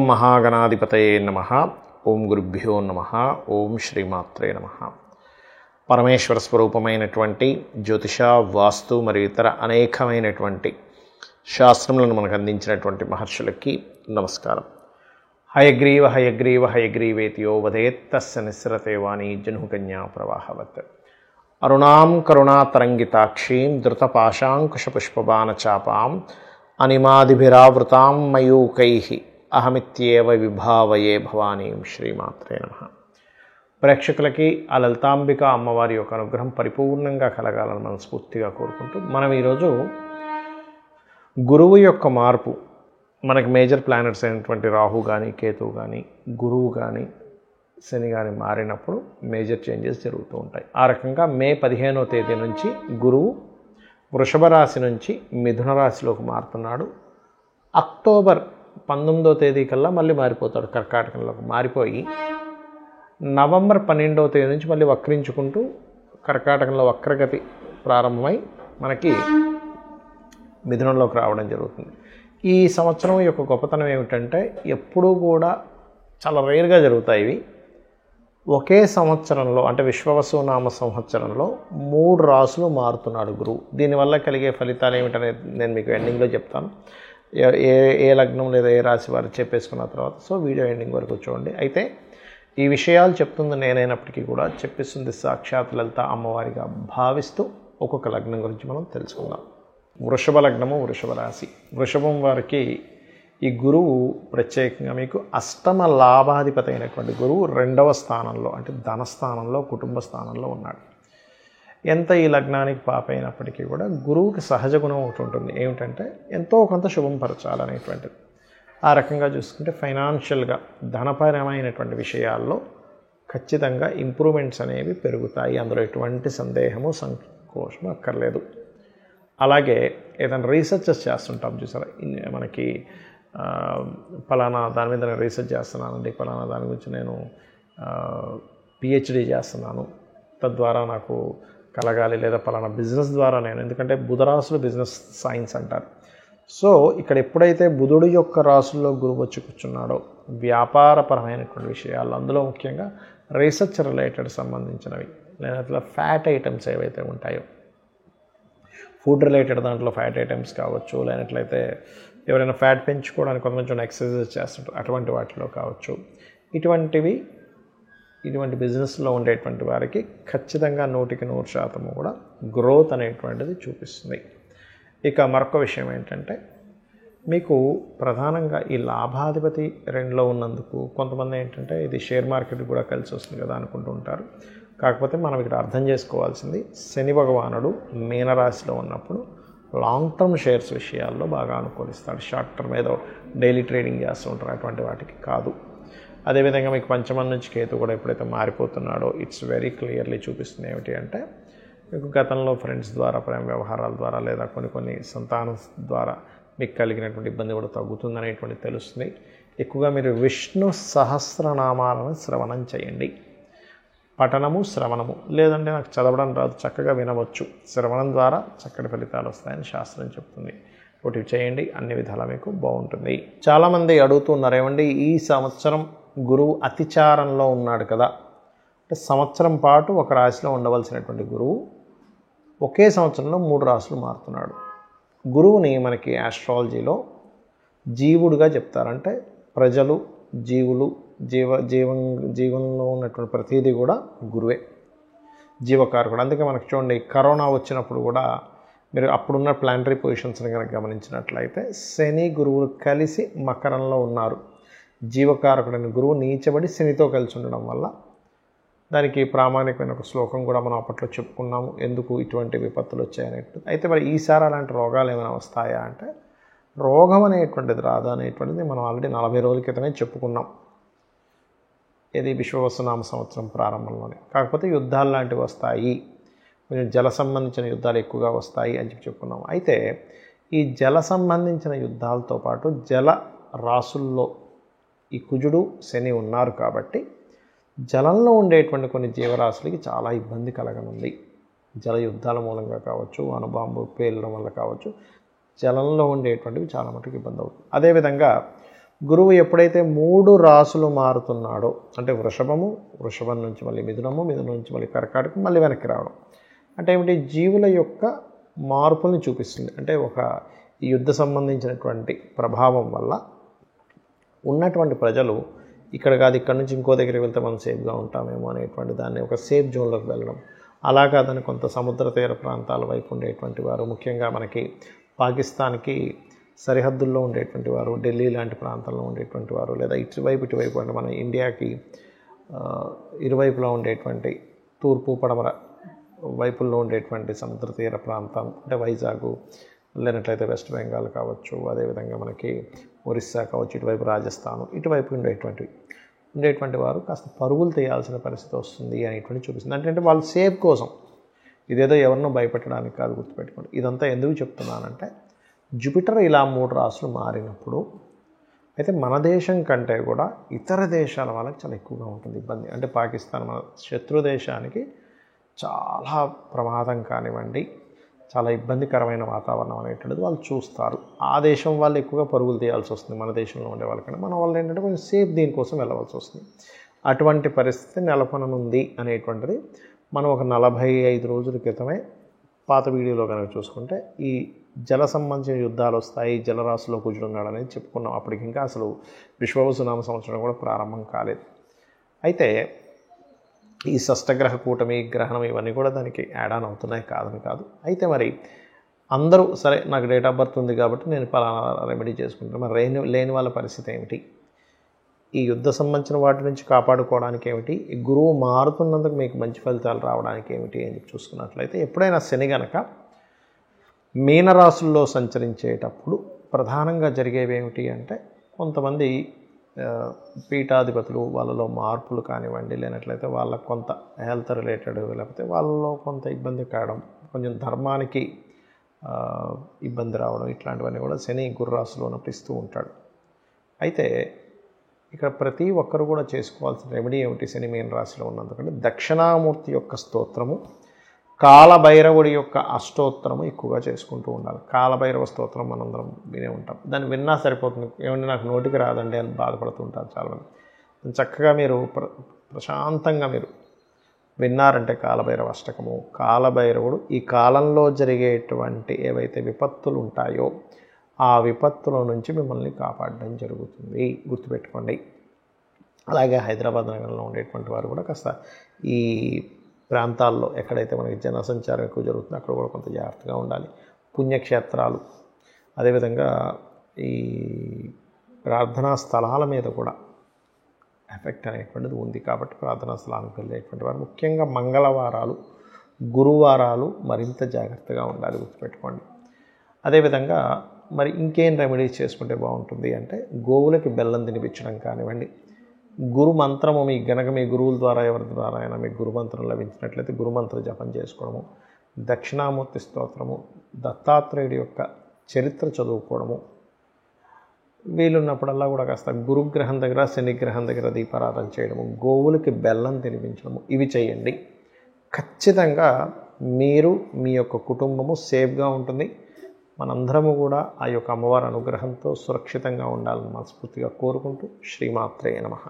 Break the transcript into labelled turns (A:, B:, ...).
A: మహాగణాధిపతయే నమః. ఓం గురుభ్యో నమః. ఓం శ్రీమాత్రే నమః. పరమేశ్వర స్వరూపమైనటువంటి జ్యోతిష, వాస్తు మరియు ఇతర అనేకమైనటువంటి శాస్త్రములను మనకు అందించినటువంటి మహర్షులకి నమస్కారం. హయగ్రీవ హయగ్రీవ హయగ్రీవేతియో వదేత్తస్య నిస్సరతే వాణి జనుకన్యా ప్రవాహవత్. అరుణాం కరుణాతరంగితాక్షీం ధృతపాశాంకుశపుష్పబాణచాపాం అనిమాదిభిరావృతాం మయూకైః అహమిత్యేవ విభావయే భవానీం. శ్రీమాత్రే నమః. ప్రేక్షకులకి ఆ లలితాంబిక అమ్మవారి యొక్క అనుగ్రహం పరిపూర్ణంగా కలగాలని మనస్ఫూర్తిగా కోరుకుంటూ మనం ఈరోజు గురువు యొక్క మార్పు, మనకి మేజర్ ప్లానెట్స్ అయినటువంటి రాహు కానీ, కేతువు కానీ, గురువు కానీ, శని కానీ మారినప్పుడు మేజర్ చేంజెస్ జరుగుతూ ఉంటాయి. ఆ రకంగా మే 15వ తేదీ నుంచి గురువు వృషభ రాశి నుంచి మిథున రాశిలోకి మారుతున్నాడు. అక్టోబర్ 19వ తేదీ కల్లా మళ్ళీ మారిపోతాడు, కర్కాటకంలోకి మారిపోయి నవంబర్ 12వ తేదీ నుంచి మళ్ళీ వక్రించుకుంటూ కర్కాటకంలో వక్రగతి ప్రారంభమై మనకి మిథునంలోకి రావడం జరుగుతుంది. ఈ సంవత్సరం యొక్క గొప్పతనం ఏమిటంటే ఎప్పుడూ కూడా చాలా రేర్గా జరుగుతాయి ఇవి. ఒకే సంవత్సరంలో అంటే విశ్వవసునామ సంవత్సరంలో 3 రాసులు మారుతున్నాడు గురువు. దీనివల్ల కలిగే ఫలితాలు ఏమిటనేది నేను మీకు ఎండింగ్లో చెప్తాను. ఏ లగ్నం లేదా ఏ రాశి వారు చెప్పేసుకున్న తర్వాత సో వీడియో ఎండింగ్ వరకు చూడండి. అయితే ఈ విషయాలు చెప్తుంది నేనైనప్పటికీ కూడా చెప్పిస్తుంది సాక్షాత్ లలిత అమ్మవారిగా భావిస్తూ ఒక్కొక్క లగ్నం గురించి మనం తెలుసుకుందాం. వృషభ లగ్నము, వృషభ రాశి. వృషభం వారికి ఈ గురువు ప్రత్యేకంగా మీకు అష్టమ లాభాధిపతి అయినటువంటి గురువు 2వ స్థానంలో అంటే ధనస్థానంలో, కుటుంబ స్థానంలో ఉన్నాడు. ఎంత ఈ లగ్నానికి పాప అయినప్పటికీ కూడా గురువుకి సహజ గుణం ఒకటి ఉంటుంది, ఏమిటంటే ఎంతో కొంత శుభం పరచాలనేటువంటిది. ఆ రకంగా చూసుకుంటే ఫైనాన్షియల్గా ధనపరమైనటువంటి విషయాల్లో ఖచ్చితంగా ఇంప్రూవ్మెంట్స్ అనేవి పెరుగుతాయి. అందులో ఎటువంటి సందేహము, సంకోచము అక్కర్లేదు. అలాగే ఏదైనా రీసెర్చెస్ చేస్తుంటాం చూసారా, మనకి ఫలానా దాని మీద నేను రీసెర్చ్ చేస్తున్నానండి, ఫలానా దాని గురించి నేను పిహెచ్డి చేస్తున్నాను, తద్వారా నాకు కలగాలి, లేదా ఫలానా బిజినెస్ ద్వారా నేను, ఎందుకంటే బుధ రాశులు బిజినెస్ సైన్స్ అంటారు. సో ఇక్కడ ఎప్పుడైతే బుధుడు యొక్క రాశుల్లో గురువు వచ్చి కూర్చున్నాడో వ్యాపారపరమైనటువంటి విషయాలు, అందులో ముఖ్యంగా రీసెర్చ్ రిలేటెడ్ సంబంధించినవి, లేదా ఫ్యాట్ ఐటమ్స్ ఏవైతే ఉంటాయో, ఫుడ్ రిలేటెడ్ దాంట్లో ఫ్యాట్ ఐటమ్స్ కావచ్చు, లేనట్లయితే ఎవరైనా ఫ్యాట్ పెంచుకోవడానికి కొంచెం ఎక్సర్సైజ్ చేస్తుంటారు, అటువంటి వాటిలో కావచ్చు, ఇటువంటి బిజినెస్లో ఉండేటువంటి వారికి ఖచ్చితంగా 100% కూడా గ్రోత్ అనేటువంటిది చూపిస్తుంది. ఇక మరొక విషయం ఏంటంటే మీకు ప్రధానంగా ఈ లాభాధిపతి 2లో ఉన్నందుకు కొంతమంది ఏంటంటే ఇది షేర్ మార్కెట్ కూడా కలిసి వస్తుంది కదా అనుకుంటూ ఉంటారు. కాకపోతే మనం ఇక్కడ అర్థం చేసుకోవాల్సింది, శని భగవానుడు మీనరాశిలో ఉన్నప్పుడు లాంగ్ టర్మ్ షేర్స్ విషయాల్లో బాగా అనుకూలిస్తాడు. షార్ట్ టర్మ్ ఏదో డైలీ ట్రేడింగ్ చేస్తూ ఉంటారు, అటువంటి వాటికి కాదు. అదేవిధంగా మీకు పంచమం నుంచి కేతు కూడా ఎప్పుడైతే మారిపోతున్నాడో ఇట్స్ వెరీ క్లియర్లీ చూపిస్తుంది ఏమిటి అంటే మీకు గతంలో ఫ్రెండ్స్ ద్వారా, ప్రేమ వ్యవహారాల ద్వారా, లేదా కొన్ని సంతానం ద్వారా మీకు కలిగినటువంటి ఇబ్బంది కూడా తగ్గుతుందనేటువంటి తెలుస్తుంది. ఎక్కువగా మీరు విష్ణు సహస్రనామాలను శ్రవణం చేయండి. పఠనము, శ్రవణము, లేదంటే నాకు చదవడం రాదు, చక్కగా వినవచ్చు. శ్రవణం ద్వారా చక్కటి ఫలితాలు వస్తాయని శాస్త్రం చెప్తుంది. ఒకటి చేయండి, అన్ని విధాలా మీకు బాగుంటుంది. చాలామంది అడుగుతున్నారు, ఏమండి ఈ సంవత్సరం గురువు అతిచారంలో ఉన్నాడు కదా, అంటే సంవత్సరం పాటు ఒక రాశిలో ఉండవలసినటువంటి గురువు ఒకే సంవత్సరంలో 3 రాశులు మారుతున్నాడు. గురువుని మనకి ఆస్ట్రాలజీలో జీవుడుగా చెప్తారంటే ప్రజలు, జీవులు, జీవంలో ఉన్నటువంటి ప్రతిదీ కూడా గురువే, జీవకారకుడు. అందుకే మనకు చూడండి కరోనా వచ్చినప్పుడు కూడా మీరు అప్పుడున్న ప్లానటరీ పొజిషన్స్ని కనుక గమనించినట్లయితే శని గురువులు కలిసి మకరంలో ఉన్నారు. జీవకారకుడైన గురువు నీచబడి శనితో కలిసి ఉండడం వల్ల దానికి ప్రామాణికమైన ఒక శ్లోకం కూడా మనం అప్పట్లో చెప్పుకున్నాము, ఎందుకు ఇటువంటి విపత్తులు వచ్చాయనేటువంటిది. అయితే మరి ఈసారి అలాంటి రోగాలు ఏమైనా వస్తాయా అంటే రోగం అనేటువంటిది రాదు అనేటువంటిది మనం ఆల్రెడీ 40 రోజుల క్రితమే చెప్పుకున్నాం, ఇది విశ్వవసునామ సంవత్సరం ప్రారంభంలోనే. కాకపోతే యుద్ధాలు లాంటివి వస్తాయి, కొంచెం జల సంబంధించిన యుద్ధాలు ఎక్కువగా వస్తాయి అని చెప్పుకున్నాం. అయితే ఈ జల సంబంధించిన యుద్ధాలతో పాటు జల రాసుల్లో ఈ కుజుడు, శని ఉన్నారు కాబట్టి జలంలో ఉండేటువంటి కొన్ని జీవరాశులకి చాలా ఇబ్బంది కలగనుంది. జల యుద్ధాల మూలంగా కావచ్చు, అణుబాంబు పేలడం వల్ల కావచ్చు, జలంలో ఉండేటువంటివి చాలా మటుకు ఇబ్బంది అవుతుంది. అదేవిధంగా గురువు ఎప్పుడైతే 3 రాసులు మారుతున్నాడో, అంటే వృషభం నుంచి మళ్ళీ మిథునం నుంచి మళ్ళీ కర్కాటకం, మళ్ళీ వెనక్కి రావడం అంటే ఏమిటి, జీవుల యొక్క మార్పుల్ని చూపిస్తుంది. అంటే ఒక ఈ యుద్ధ సంబంధించినటువంటి ప్రభావం వల్ల ఉన్నటువంటి ప్రజలు ఇక్కడ కాదు, ఇక్కడ నుంచి ఇంకో దగ్గరికి వెళ్తే మనం సేఫ్గా ఉంటామేమో అనేటువంటి దాన్ని ఒక సేఫ్ జోన్లోకి వెళ్ళడం. అలా కాదని కొంత సముద్ర తీర ప్రాంతాల వైపు ఉండేటువంటి వారు, ముఖ్యంగా మనకి పాకిస్తాన్కి సరిహద్దుల్లో ఉండేటువంటి వారు, ఢిల్లీ లాంటి ప్రాంతాల్లో ఉండేటువంటి వారు, లేదా ఇటువైపు అంటే మన ఇండియాకి ఇరువైపులా ఉండేటువంటి తూర్పు పడమర వైపుల్లో ఉండేటువంటి సముద్ర తీర ప్రాంతం అంటే వైజాగ్, లేనట్లయితే వెస్ట్ బెంగాల్ కావచ్చు, అదేవిధంగా మనకి ఒరిస్సా కావచ్చు, ఇటువైపు రాజస్థాన్, ఇటువైపు ఉండేటువంటి వారు కాస్త పరుగులు తీయాల్సిన పరిస్థితి వస్తుంది అనేటువంటి చూపిస్తుంది. అంటే వాళ్ళ సేఫ్ కోసం, ఇదేదో ఎవరినో భయపెట్టడానికి కాదు, గుర్తుపెట్టుకోండి. ఇదంతా ఎందుకు చెప్తున్నానంటే జూపిటర్ ఇలా 3 రాసులు మారినప్పుడు అయితే మన దేశం కంటే కూడా ఇతర దేశాల వాళ్ళకి చాలా ఎక్కువగా ఉంటుంది ఇబ్బంది. అంటే పాకిస్తాన్ మన శత్రు దేశానికి చాలా ప్రమాదం కానివ్వండి, చాలా ఇబ్బందికరమైన వాతావరణం అనేటువంటిది వాళ్ళు చూస్తారు. ఆ దేశం వాళ్ళు ఎక్కువగా పరుగులు తీయాల్సి వస్తుంది మన దేశంలో ఉండే వాళ్ళకన్నా. మన వాళ్ళు ఏంటంటే కొంచెం సేఫ్ దీనికోసం వెళ్ళవలసి వస్తుంది. అటువంటి పరిస్థితి నెలకొననుంది అనేటువంటిది మనం ఒక 45 రోజుల క్రితమే పాత వీడియోలో కనుక చూసుకుంటే ఈ జల సంబంధించిన యుద్ధాలు వస్తాయి, జలరాశిలో కుజుడున్నాడు అనేది చెప్పుకున్నాం. అప్పటికి ఇంకా అసలు విశ్వవసునామ సంవత్సరం కూడా ప్రారంభం కాలేదు. అయితే ఈ షష్టగ్రహ కూటమి, గ్రహణం ఇవన్నీ కూడా దానికి యాడ్ ఆన్ అవుతున్నాయి, కాదని కాదు. అయితే మరి అందరూ సరే నాకు డేట్ ఆఫ్ బర్త్ ఉంది కాబట్టి నేను పలానా రెమెడీ చేసుకుంటాను, మరి లేని వాళ్ళ పరిస్థితి ఏమిటి, ఈ యుద్ధ సంబంధించిన వాటి నుంచి కాపాడుకోవడానికి ఏమిటి, ఈ గురువు మారుతున్నందుకు మీకు మంచి ఫలితాలు రావడానికి ఏమిటి అని చూసుకున్నట్లయితే, ఎప్పుడైనా శని గనక మీనరాశుల్లో సంచరించేటప్పుడు ప్రధానంగా జరిగేవి ఏమిటి అంటే కొంతమంది పీఠాధిపతులు వాళ్ళలో మార్పులు కానివ్వండి, లేనట్లయితే వాళ్ళకు కొంత హెల్త్ రిలేటెడ్, లేకపోతే వాళ్ళలో కొంత ఇబ్బంది కావడం, కొంచెం ధర్మానికి ఇబ్బంది రావడం, ఇట్లాంటివన్నీ కూడా శని గుర్రాశిలో ఉన్నప్పుడు ఇస్తూ ఉంటాడు. అయితే ఇక్కడ ప్రతి ఒక్కరు కూడా చేసుకోవాల్సిన రెమెడీ ఏమిటి శని మీన రాశిలో ఉన్నందుకంటే దక్షిణామూర్తి యొక్క స్తోత్రము, కాలభైరవుడి యొక్క అష్టోత్తరము ఎక్కువగా చేసుకుంటూ ఉండాలి. కాలభైరవ స్తోత్రం మనందరం వినే ఉంటాం, దాన్ని విన్నా సరిపోతుంది. ఏమంటే నాకు నోటికి రాదండి అని బాధపడుతూ ఉంటారు చాలామంది. చక్కగా మీరు ప్రశాంతంగా మీరు విన్నారంటే కాలభైరవ అష్టకము, కాలభైరవుడు ఈ కాలంలో జరిగేటువంటి ఏవైతే విపత్తులు ఉంటాయో ఆ విపత్తుల నుంచి మిమ్మల్ని కాపాడడం జరుగుతుంది, గుర్తుపెట్టుకోండి. అలాగే హైదరాబాద్ నగరంలో ఉండేటువంటి వారు కూడా కాస్త ఈ ప్రాంతాల్లో ఎక్కడైతే మనకి జనసంచారం ఎక్కువ జరుగుతుందో అక్కడ కూడా కొంత జాగ్రత్తగా ఉండాలి. పుణ్యక్షేత్రాలు, అదేవిధంగా ఈ ప్రార్థనా స్థలాల మీద కూడా ఎఫెక్ట్ అనేటువంటిది ఉంది కాబట్టి ప్రార్థనా స్థలానికి వెళ్ళేటువంటి వారు ముఖ్యంగా మంగళవారాలు, గురువారాలు మరింత జాగ్రత్తగా ఉండాలి, గుర్తుపెట్టుకోండి. అదేవిధంగా మరి ఇంకేం రెమెడీస్ చేసుకుంటే బాగుంటుంది అంటే గోవులకి బెల్లం తినిపించడం కానివ్వండి, గురు మంత్రము మీకు గనక మీ గురువుల ద్వారా ఎవరి ద్వారా అయినా మీకు గురుమంత్రం లభించినట్లయితే గురుమంత్ర జపం చేసుకోవడము, దక్షిణామూర్తి స్తోత్రము, దత్తాత్రేయుడి యొక్క చరిత్ర చదువుకోవడము, వీలున్నప్పుడల్లా కూడా కాస్త గురుగ్రహం దగ్గర శనిగ్రహం దగ్గర దీపారాధన చేయడము, గోవులకి బెల్లం తినిపించడము, ఇవి చేయండి. ఖచ్చితంగా మీరు మీ యొక్క కుటుంబము సేఫ్గా ఉంటుంది. మనందరము కూడా ఆ యొక్క అమ్మవారి అనుగ్రహంతో సురక్షితంగా ఉండాలని మనస్ఫూర్తిగా కోరుకుంటూ శ్రీమాత్రే నమః.